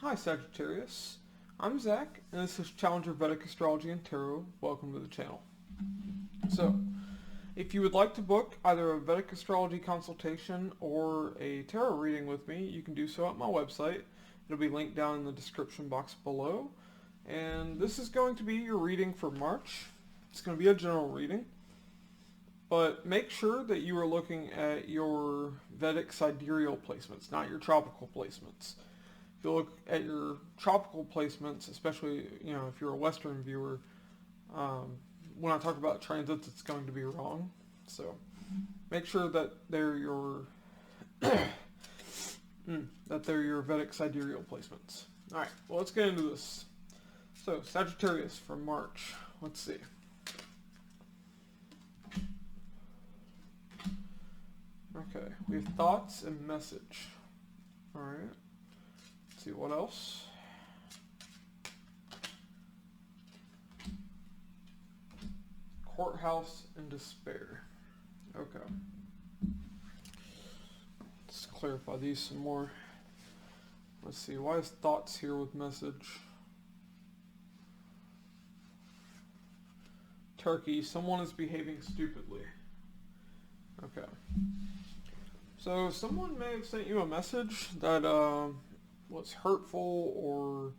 Hi Sagittarius, I'm Zach, and this is Challenger Vedic Astrology and Tarot. Welcome to the channel. So, if you would like to book either a Vedic Astrology consultation or a tarot reading with me, you can do so at my website. It'll be linked down in the description box below. And this is going to be your reading for March. It's going to be a general reading. But make sure that you are looking at your Vedic sidereal placements, not your tropical placements. If you look at your tropical placements, especially if you're a Western viewer, when I talk about transits, it's going to be wrong. So make sure that they're your Vedic sidereal placements. All right, well, let's get into this. So Sagittarius for March. Let's see. Okay, we have thoughts and message. All right. Let's see what else. Courthouse and despair. Okay. Let's clarify these some more. Let's see. Why is thoughts here with message? Turkey. Someone is behaving stupidly. Okay. So someone may have sent you a message that was hurtful or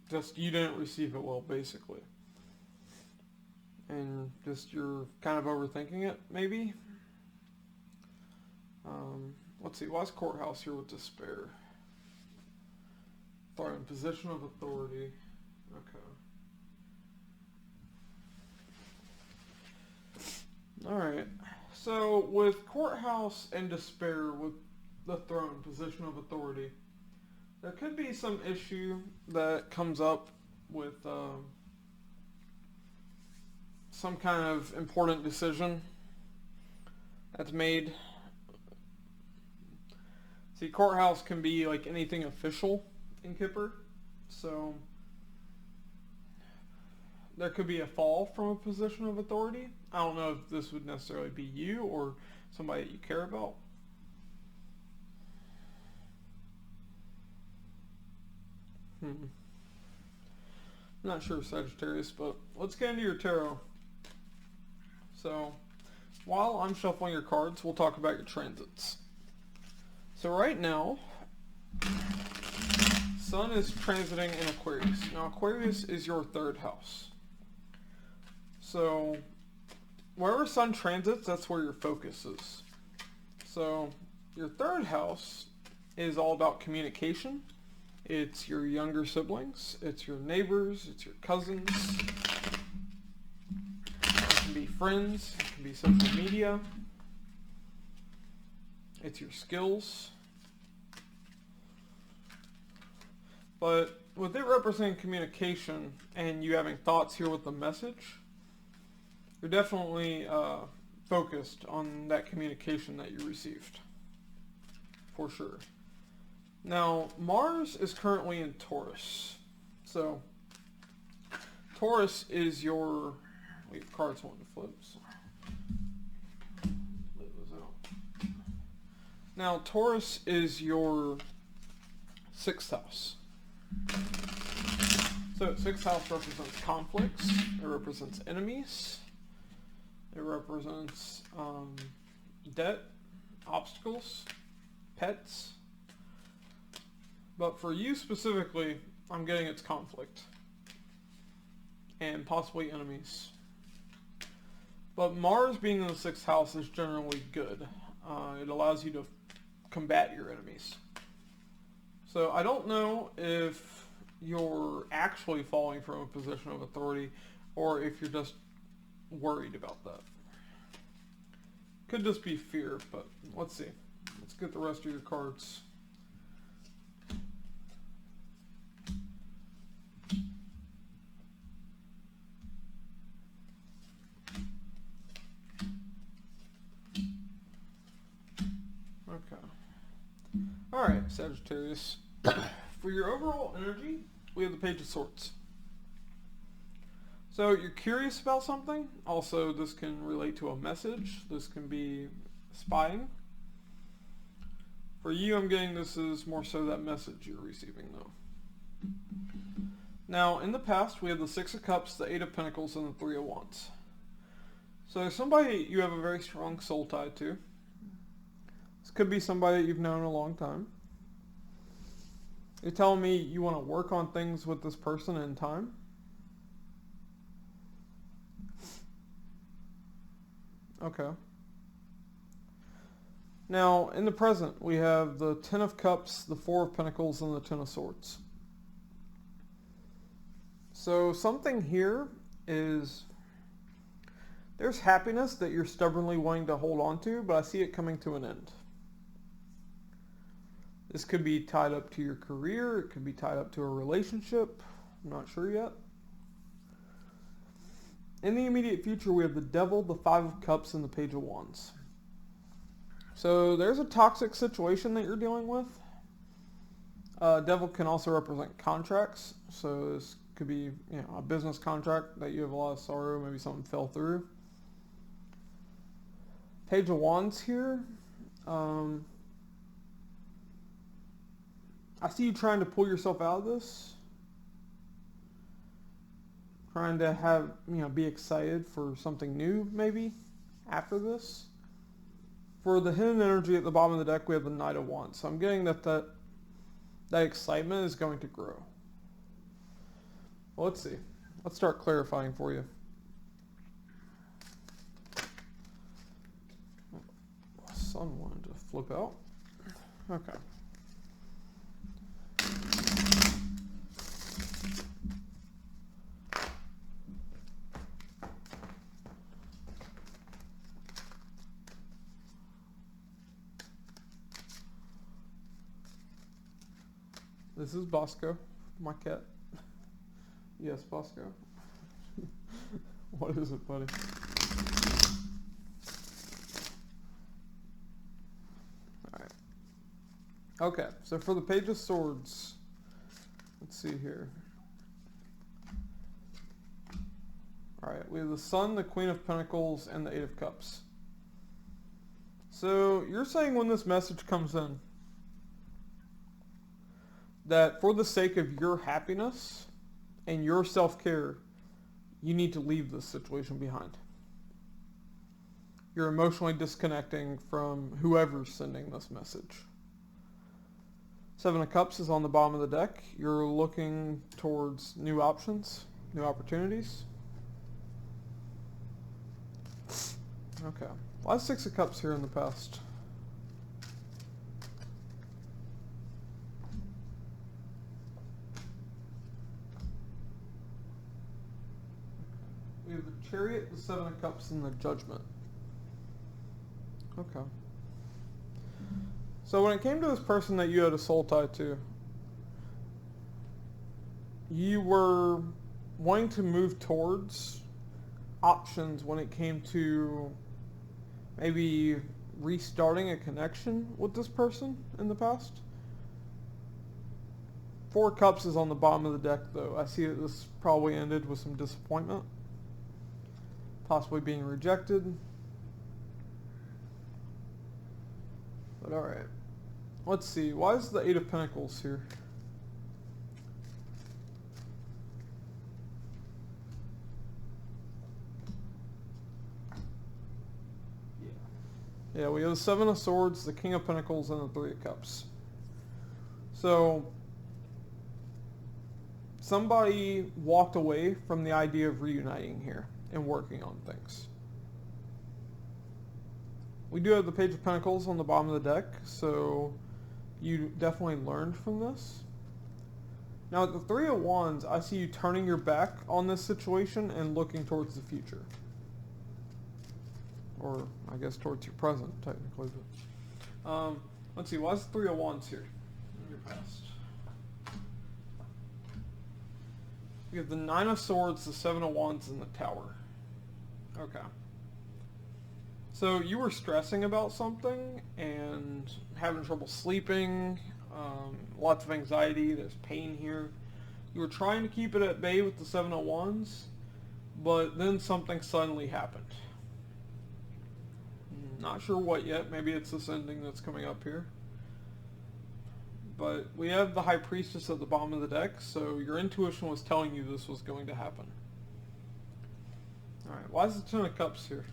just you didn't receive it well, basically. And just you're kind of overthinking it, maybe. Let's see, why is courthouse here with despair? Throne, position of authority. Okay. Alright, so with courthouse and despair with the throne, position of authority, there could be some issue that comes up with some kind of important decision that's made. See, courthouse can be like anything official in Kipper, so there could be a fall from a position of authority. I don't know if this would necessarily be you or somebody that you care about. I'm not sure, Sagittarius, but let's get into your tarot. So, while I'm shuffling your cards, we'll talk about your transits. So right now, Sun is transiting in Aquarius. Now, Aquarius is your third house. So, wherever Sun transits, that's where your focus is. So, your third house is all about communication. It's your younger siblings, it's your neighbors, it's your cousins. It can be friends, it can be social media. It's your skills. But with it representing communication and you having thoughts here with the message, you're definitely focused on that communication that you received, for sure. Now, Mars is currently in Taurus. So, Taurus is your... We have cards wanting to flip. So lay those out. Now, Taurus is your 6th house. So, 6th house represents conflicts. It represents enemies. It represents debt, obstacles, pets. But for you specifically, I'm getting its conflict. And possibly enemies. But Mars being in the 6th house is generally good. It allows you to combat your enemies. So I don't know if you're actually falling from a position of authority or if you're just worried about that. Could just be fear, but let's see. Let's get the rest of your cards. Alright, Sagittarius. For your overall energy, we have the Page of Swords. So you're curious about something. Also, this can relate to a message. This can be spying. For you, I'm getting this is more so that message you're receiving, though. Now, in the past, we have the Six of Cups, the Eight of Pentacles, and the Three of Wands. So there's somebody you have a very strong soul tie to. This could be somebody that you've known a long time. You're telling me you want to work on things with this person in time? Okay. Now, in the present, we have the Ten of Cups, the Four of Pentacles, and the Ten of Swords. So something here is, there's happiness that you're stubbornly wanting to hold on to, but I see it coming to an end. This could be tied up to your career, it could be tied up to a relationship, I'm not sure yet. In the immediate future, we have the Devil, the Five of Cups, and the Page of Wands. So there's a toxic situation that you're dealing with. Devil can also represent contracts. So this could be, a business contract that you have a lot of sorrow, maybe something fell through. Page of Wands here. I see you trying to pull yourself out of this. Trying to have, be excited for something new, maybe, after this. For the hidden energy at the bottom of the deck, we have the Knight of Wands. So I'm getting that excitement is going to grow. Well, let's see. Let's start clarifying for you. Sun wanted to flip out. Okay. This is Bosco, my cat. Yes, Bosco. What is it, buddy? Alright. Okay, so for the Page of Swords, let's see here. Alright, we have the Sun, the Queen of Pentacles, and the Eight of Cups. So, you're saying when this message comes in, that for the sake of your happiness and your self-care, you need to leave this situation behind. You're emotionally disconnecting from whoever's sending this message. Seven of Cups is on the bottom of the deck. You're looking towards new options, new opportunities. Okay. Why is Six of Cups here in the past? We have the Chariot, the Seven of Cups, and the Judgment. Okay. So when it came to this person that you had a soul tie to, you were wanting to move towards options when it came to maybe restarting a connection with this person in the past. Four of Cups is on the bottom of the deck, though. I see that this probably ended with some disappointment. Possibly being rejected. But alright. Let's see. Why is the Eight of Pentacles here? Yeah, we have the Seven of Swords, the King of Pentacles, and the Three of Cups. So, somebody walked away from the idea of reuniting here and working on things. We do have the Page of Pentacles on the bottom of the deck, so you definitely learned from this. Now at the Three of Wands, I see you turning your back on this situation and looking towards the future. Or, I guess, towards your present, technically. But, let's see, why is the Three of Wands here in your past? We have the Nine of Swords, the Seven of Wands, and the Tower. Okay. So you were stressing about something and having trouble sleeping, lots of anxiety, there's pain here. You were trying to keep it at bay with the Seven of Wands, but then something suddenly happened. Not sure what yet, maybe it's this ending that's coming up here. But we have the High Priestess at the bottom of the deck, so your intuition was telling you this was going to happen. Alright, why is the Ten of Cups here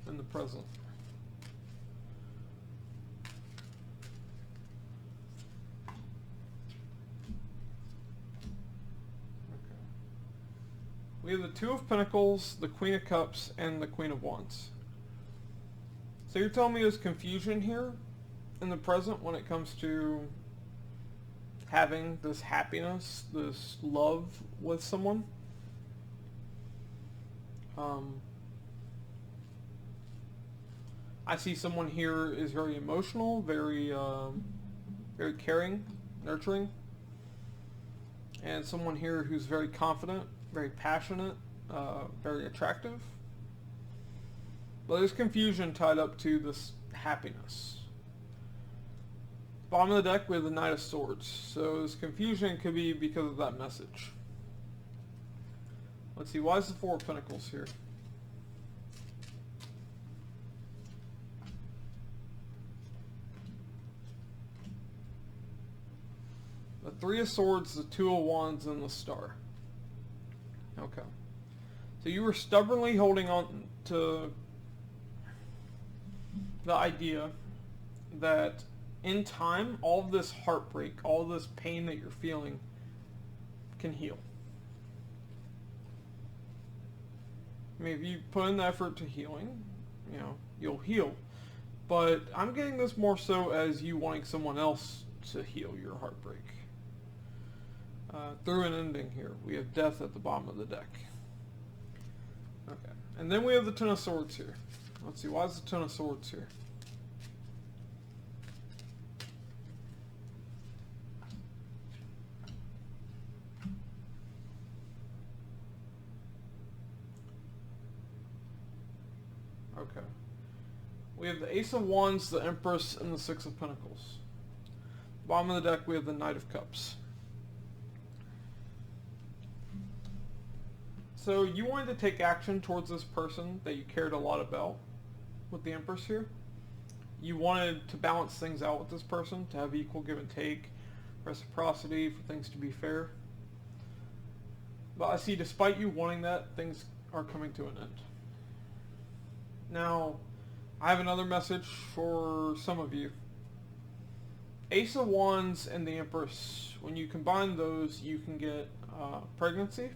in the present? Okay. We have the Two of Pentacles, the Queen of Cups, and the Queen of Wands. So you're telling me there's confusion here in the present when it comes to having this happiness, this love with someone. I see someone here is very emotional, very caring, nurturing, and someone here who's very confident, very passionate, very attractive. But there's confusion tied up to this happiness. Bottom of the deck, we have the Knight of Swords. So this confusion could be because of that message. Let's see, why is the Four of Pentacles here? The Three of Swords, the Two of Wands, and the Star. Okay. So you were stubbornly holding on to the idea that in time, all of this heartbreak, all of this pain that you're feeling can heal. I mean, if you put in the effort to healing, you know, you'll heal. But I'm getting this more so as you wanting someone else to heal your heartbreak. Through an ending here. We have death at the bottom of the deck. Okay. And then we have the Ten of Swords here. Let's see, why is the Ten of Swords here? Okay. We have the Ace of Wands, the Empress, and the Six of Pentacles. Bottom of the deck, we have the Knight of Cups. So you wanted to take action towards this person that you cared a lot about with the Empress here. You wanted to balance things out with this person, to have equal give and take, reciprocity, for things to be fair. But I see, despite you wanting that, things are coming to an end. Now, I have another message for some of you. Ace of Wands and the Empress, when you combine those, you can get pregnancy.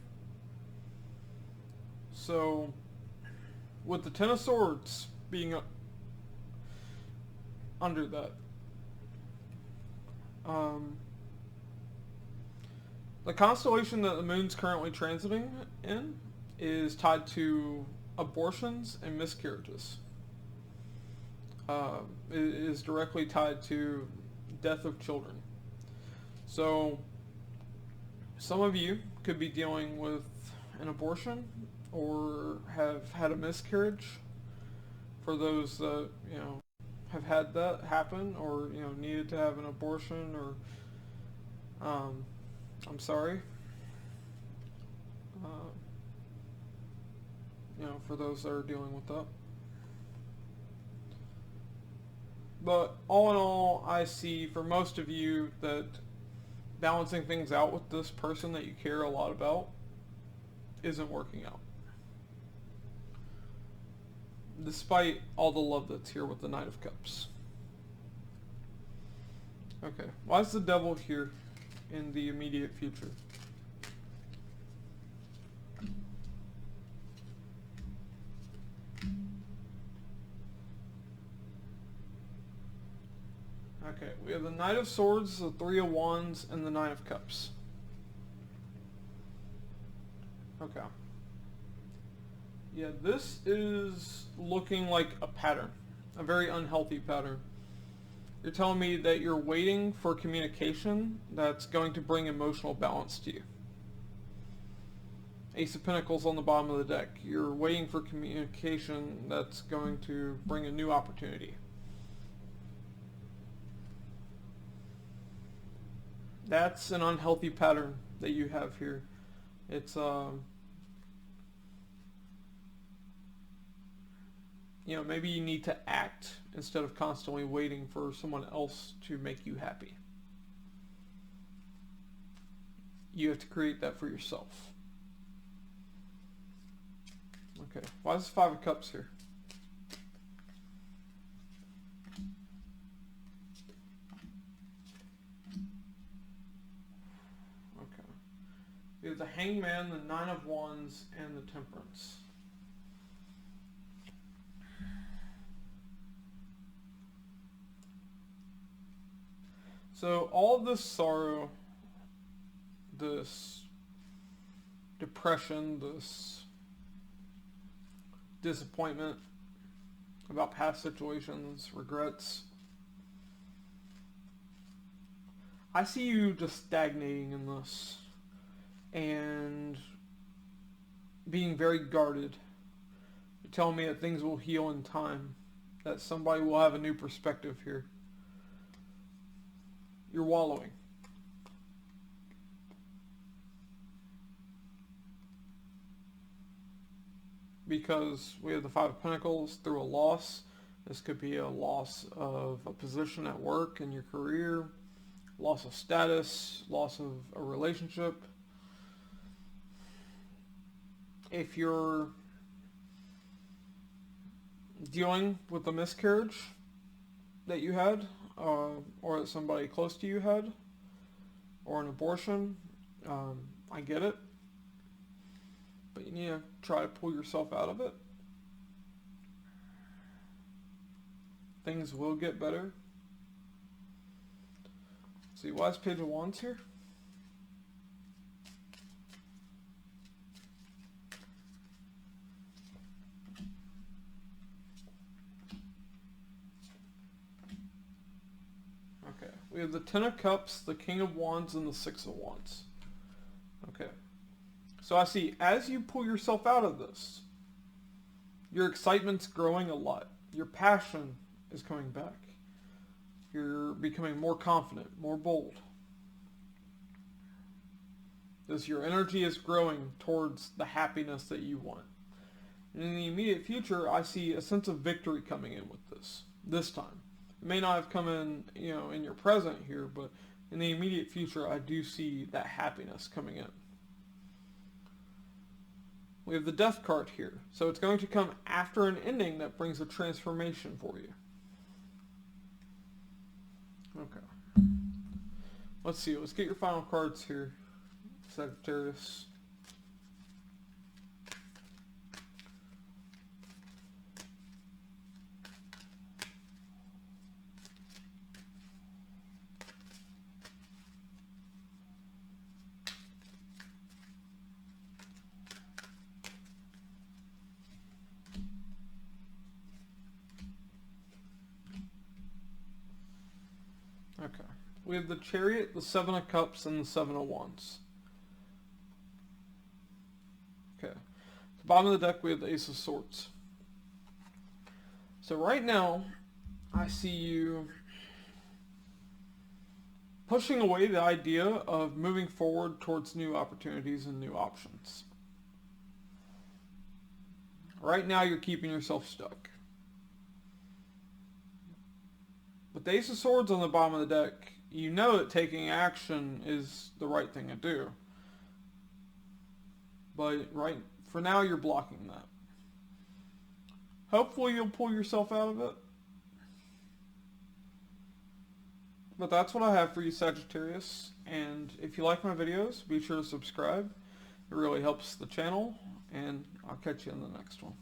So, with the Ten of Swords being under that, the constellation that the moon's currently transiting in is tied to abortions and miscarriages. It is directly tied to death of children. So, some of you could be dealing with an abortion or have had a miscarriage. For those that, you know, have had that happen, or, you know, needed to have an abortion, or I'm sorry. You know, for those that are dealing with that. But all in all, I see for most of you that balancing things out with this person that you care a lot about isn't working out. Despite all the love that's here with the Knight of Cups. Okay, why is the Devil here in the immediate future? Okay, we have the Knight of Swords, the Three of Wands, and the Nine of Cups. Okay. Yeah, this is looking like a pattern. A very unhealthy pattern. You're telling me that you're waiting for communication that's going to bring emotional balance to you. Ace of Pentacles on the bottom of the deck. You're waiting for communication that's going to bring a new opportunity. That's an unhealthy pattern that you have here. It's you know, maybe you need to act instead of constantly waiting for someone else to make you happy. You have to create that for yourself. Okay, why is 5 of Cups here? Okay. We have the Hangman, the 9 of Wands, and the Temperance. So all this sorrow, this depression, this disappointment about past situations, regrets, I see you just stagnating in this and being very guarded. You're telling me that things will heal in time, that somebody will have a new perspective here. You're wallowing. Because we have the 5 of Pentacles through a loss. This could be a loss of a position at work in your career, loss of status, loss of a relationship. If you're dealing with a miscarriage that you had, or that somebody close to you had, or an abortion, I get it. But you need to try to pull yourself out of it. Things will get better. See, why is Page of Wands here? Okay, we have the 10 of Cups, the King of Wands, and the 6 of Wands. Okay. So I see, as you pull yourself out of this, your excitement's growing a lot. Your passion is coming back. You're becoming more confident, more bold. As your energy is growing towards the happiness that you want. And in the immediate future, I see a sense of victory coming in with this time. It may not have come in, in your present here, but in the immediate future, I do see that happiness coming in. We have the Death card here. So it's going to come after an ending that brings a transformation for you. Okay. Let's see. Let's get your final cards here, Sagittarius. Okay. We have the Chariot, the 7 of Cups, and the 7 of Wands. Okay. At the bottom of the deck, we have the Ace of Swords. So right now, I see you pushing away the idea of moving forward towards new opportunities and new options. Right now, you're keeping yourself stuck. With the Ace of Swords on the bottom of the deck, you know that taking action is the right thing to do. But for now, you're blocking that. Hopefully you'll pull yourself out of it. But that's what I have for you, Sagittarius. And if you like my videos, be sure to subscribe. It really helps the channel. And I'll catch you in the next one.